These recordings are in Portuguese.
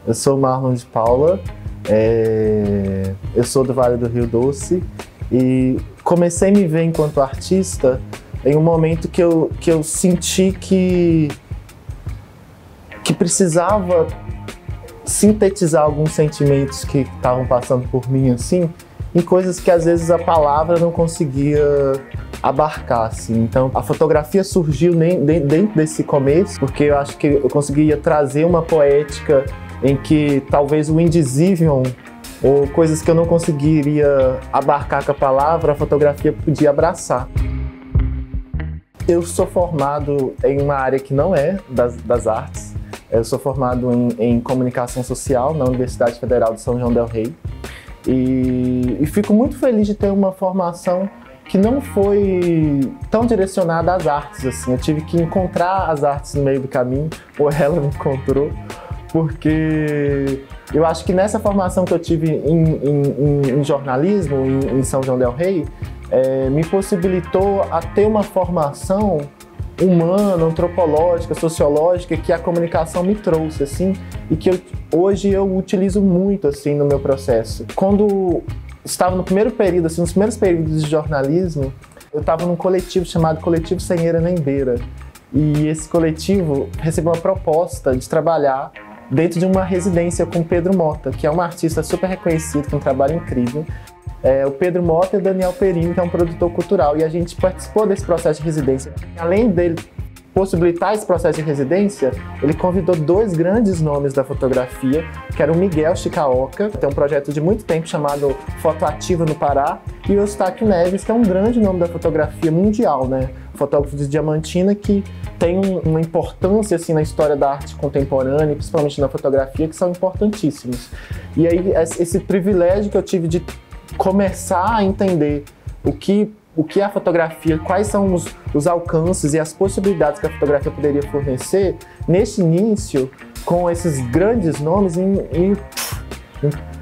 Eu sou Marlon de Paula, eu sou do Vale do Rio Doce e comecei a me ver enquanto artista em um momento que eu senti que precisava sintetizar alguns sentimentos que estavam passando por mim, assim, em coisas que às vezes a palavra não conseguia abarcar, assim. Então a fotografia surgiu dentro desse começo, porque eu acho que eu conseguia trazer uma poética em que talvez o indizível ou coisas que eu não conseguiria abarcar com a palavra, a fotografia podia abraçar. Eu sou formado em uma área que não é das artes. Eu sou formado em comunicação social na Universidade Federal de São João del Rei e fico muito feliz de ter uma formação que não foi tão direcionada às artes, assim. Eu tive que encontrar as artes no meio do caminho, ou ela me encontrou, porque eu acho que nessa formação que eu tive em jornalismo em São João del Rei, me possibilitou a ter uma formação humana, antropológica, sociológica que a comunicação me trouxe, assim, e que hoje eu utilizo muito, assim, no meu processo. Quando estava no primeiro período, assim, nos primeiros períodos de jornalismo, eu estava num coletivo chamado Coletivo Sem Eira Nem Beira, e esse coletivo recebeu uma proposta de trabalhar dentro de uma residência com o Pedro Mota, que é um artista super reconhecido, com um trabalho incrível. O Pedro Mota e o Daniel Perini, que é um produtor cultural, e a gente participou desse processo de residência. Além dele possibilitar esse processo de residência, ele convidou dois grandes nomes da fotografia, que era o Miguel Chicaoca, que tem um projeto de muito tempo chamado Foto Ativa no Pará, e o Eustáquio Neves, que é um grande nome da fotografia mundial, né? Fotógrafo de Diamantina, que tem uma importância, assim, na história da arte contemporânea, principalmente na fotografia, que são importantíssimos. E aí, esse privilégio que eu tive de começar a entender o que é a fotografia, quais são os alcances e as possibilidades que a fotografia poderia fornecer, nesse início, com esses grandes nomes,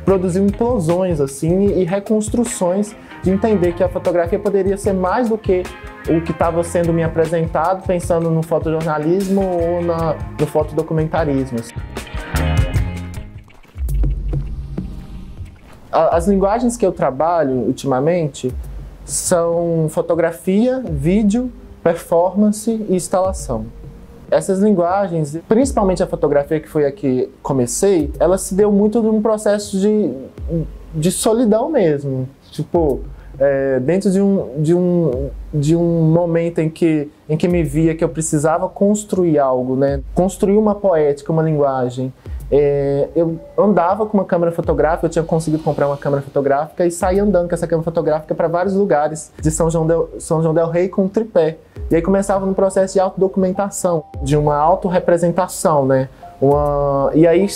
produziu implosões, assim, e reconstruções de entender que a fotografia poderia ser mais do que o que estava sendo me apresentado, pensando no fotojornalismo ou no fotodocumentarismo. As linguagens que eu trabalho ultimamente são fotografia, vídeo, performance e instalação. Essas linguagens, principalmente a fotografia, que foi a que comecei, ela se deu muito num processo de solidão mesmo. Tipo, dentro de um momento em que me via que eu precisava construir algo, né? Construir uma poética, uma linguagem. Eu andava com uma câmera fotográfica, eu tinha conseguido comprar uma câmera fotográfica e saí andando com essa câmera fotográfica para vários lugares de São João del Rei com um tripé. E aí começava no processo de autodocumentação, de uma autorrepresentação, né? E aí,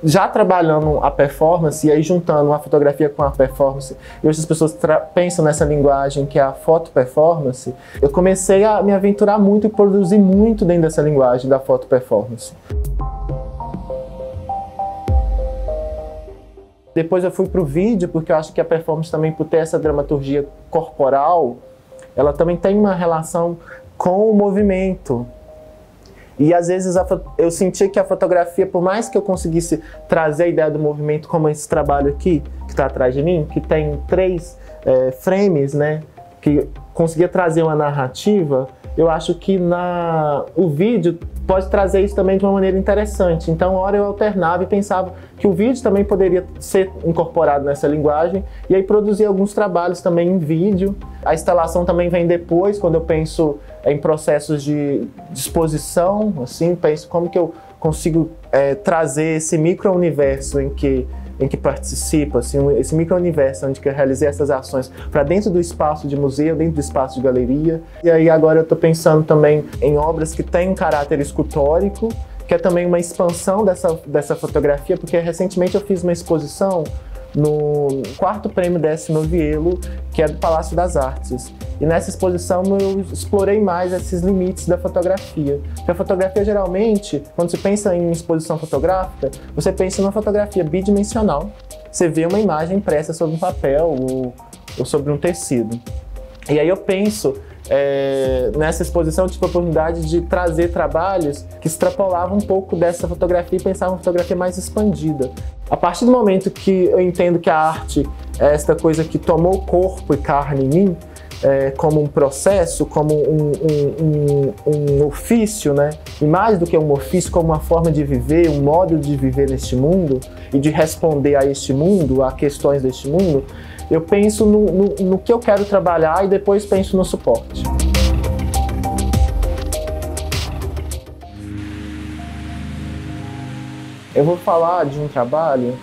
já trabalhando a performance e aí juntando a fotografia com a performance, e hoje as pessoas pensam nessa linguagem que é a foto-performance, eu comecei a me aventurar muito e produzir muito dentro dessa linguagem da foto-performance. Depois eu fui para o vídeo, porque eu acho que a performance também, por ter essa dramaturgia corporal, ela também tem uma relação com o movimento. E às vezes eu sentia que a fotografia, por mais que eu conseguisse trazer a ideia do movimento, como esse trabalho aqui, que está atrás de mim, que tem 3 frames, né, que conseguia trazer uma narrativa, eu acho que o vídeo pode trazer isso também de uma maneira interessante. Então, uma hora eu alternava e pensava que o vídeo também poderia ser incorporado nessa linguagem, e aí produzir alguns trabalhos também em vídeo. A instalação também vem depois, quando eu penso em processos de exposição, assim, penso como que eu consigo trazer esse micro-universo em que participa, assim, esse micro-universo onde que eu realizei essas ações para dentro do espaço de museu, dentro do espaço de galeria. E aí agora eu estou pensando também em obras que têm um caráter escultórico, que é também uma expansão dessa fotografia, porque recentemente eu fiz uma exposição no 4º prêmio Décio Noviello, que é do Palácio das Artes. E nessa exposição eu explorei mais esses limites da fotografia. Porque a fotografia, geralmente, quando você pensa em exposição fotográfica, você pensa numa fotografia bidimensional. Você vê uma imagem impressa sobre um papel ou sobre um tecido. E aí eu penso nessa exposição, tive a oportunidade de trazer trabalhos que extrapolavam um pouco dessa fotografia e pensavam uma fotografia mais expandida. A partir do momento que eu entendo que a arte é esta coisa que tomou corpo e carne em mim, como um processo, como um ofício, né? E mais do que um ofício, como uma forma de viver, um modo de viver neste mundo e de responder a este mundo, a questões deste mundo, eu penso no que eu quero trabalhar e depois penso no suporte. Eu vou falar de um trabalho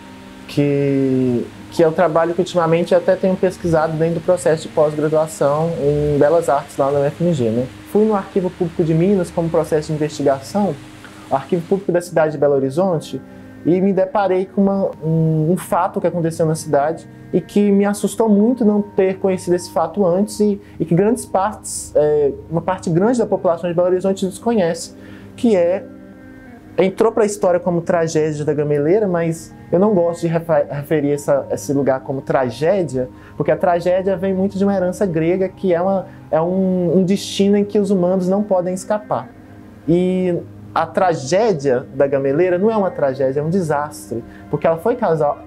que é um trabalho que ultimamente eu até tenho pesquisado dentro do processo de pós-graduação em Belas Artes lá na UFMG, né? Fui no Arquivo Público de Minas como processo de investigação, o Arquivo Público da cidade de Belo Horizonte, e me deparei com um fato que aconteceu na cidade e que me assustou muito não ter conhecido esse fato antes e que grandes partes, uma parte grande da população de Belo Horizonte desconhece, que entrou para a história como tragédia da Gameleira, mas eu não gosto de referir esse lugar como tragédia, porque a tragédia vem muito de uma herança grega, que é um destino em que os humanos não podem escapar. E a tragédia da Gameleira não é uma tragédia, é um desastre, porque ela foi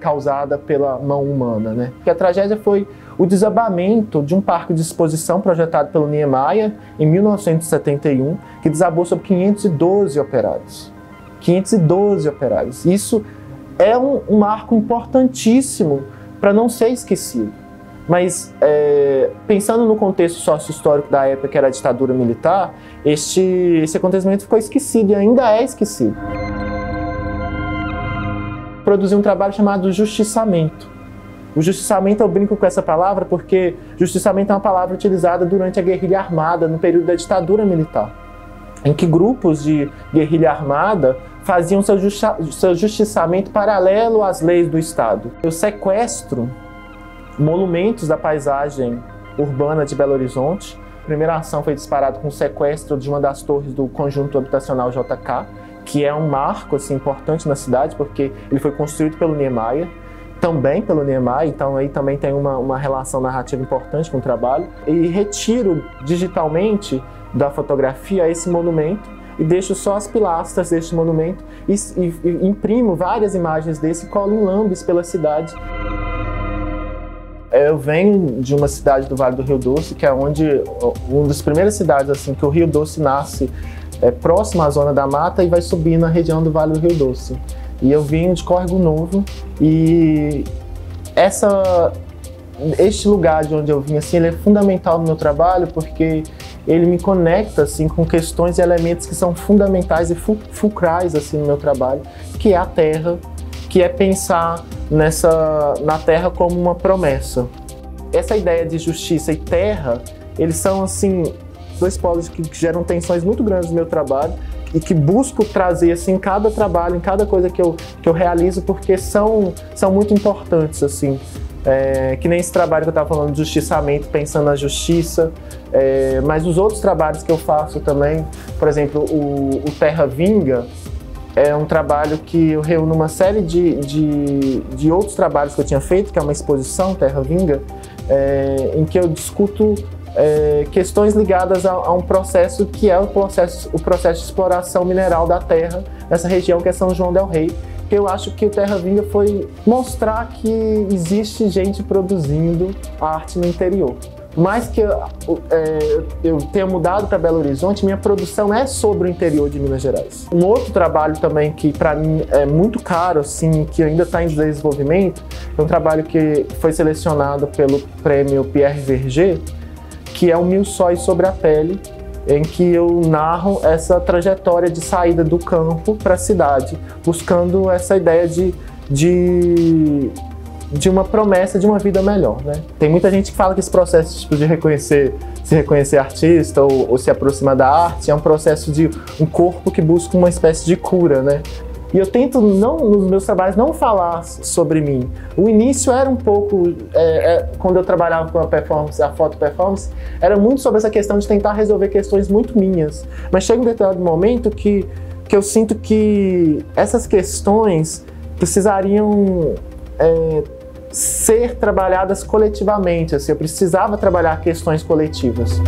causada pela mão humana, né? Porque a tragédia foi o desabamento de um parque de exposição projetado pelo Niemeyer em 1971, que desabou sobre 512 operários. 512 operários. Isso é um marco importantíssimo para não ser esquecido. Mas, pensando no contexto sócio-histórico da época, que era a ditadura militar, esse acontecimento ficou esquecido e ainda é esquecido. Produzi um trabalho chamado justiçamento. O justiçamento, eu brinco com essa palavra porque justiçamento é uma palavra utilizada durante a guerrilha armada, no período da ditadura militar, em que grupos de guerrilha armada faziam seu justiçamento paralelo às leis do Estado. Eu sequestro monumentos da paisagem urbana de Belo Horizonte. A primeira ação foi disparada com o sequestro de uma das torres do conjunto habitacional JK, que é um marco assim, importante na cidade, porque ele foi construído pelo Niemeyer, também pelo Niemeyer, então aí também tem uma relação narrativa importante com o trabalho. E retiro digitalmente da fotografia esse monumento e deixo só as pilastras deste monumento e imprimo várias imagens desse e colo em lambes pela cidade. Eu venho de uma cidade do Vale do Rio Doce, que é uma das primeiras cidades assim, que o Rio Doce nasce próximo à zona da mata e vai subir na região do Vale do Rio Doce. E eu vim de Córrego Novo e este lugar de onde eu vim assim, ele é fundamental no meu trabalho porque ele me conecta assim, com questões e elementos que são fundamentais e fulcrais assim, no meu trabalho, que é a terra, que é pensar na terra como uma promessa. Essa ideia de justiça e terra, eles são assim, dois polos que geram tensões muito grandes no meu trabalho e que busco trazer assim, em cada trabalho, em cada coisa que eu realizo, porque são muito importantes. Assim. Que nem esse trabalho que eu estava falando de justiçamento, pensando na justiça, mas os outros trabalhos que eu faço também, por exemplo, o Terra Vinga, é um trabalho que eu reúno uma série de outros trabalhos que eu tinha feito, que é uma exposição, Terra Vinga, em que eu discuto questões ligadas a um processo que é o processo de exploração mineral da terra nessa região que é São João del Rei, que eu acho que o Terra Vinga foi mostrar que existe gente produzindo arte no interior. Mais que eu tenha mudado para Belo Horizonte, minha produção é sobre o interior de Minas Gerais. Um outro trabalho também que para mim é muito caro, assim, que ainda está em desenvolvimento, é um trabalho que foi selecionado pelo prêmio Pierre Verger, que é o Mil Sóis sobre a Pele, em que eu narro essa trajetória de saída do campo para a cidade, buscando essa ideia de uma promessa de uma vida melhor, né? Tem muita gente que fala que esse processo tipo, de se reconhecer artista ou se aproximar da arte é um processo de um corpo que busca uma espécie de cura, né? E eu tento, nos meus trabalhos, não falar sobre mim. O início era um pouco, quando eu trabalhava com a foto performance, era muito sobre essa questão de tentar resolver questões muito minhas. Mas chega um determinado momento que eu sinto que essas questões precisariam ser trabalhadas coletivamente, assim, eu precisava trabalhar questões coletivas.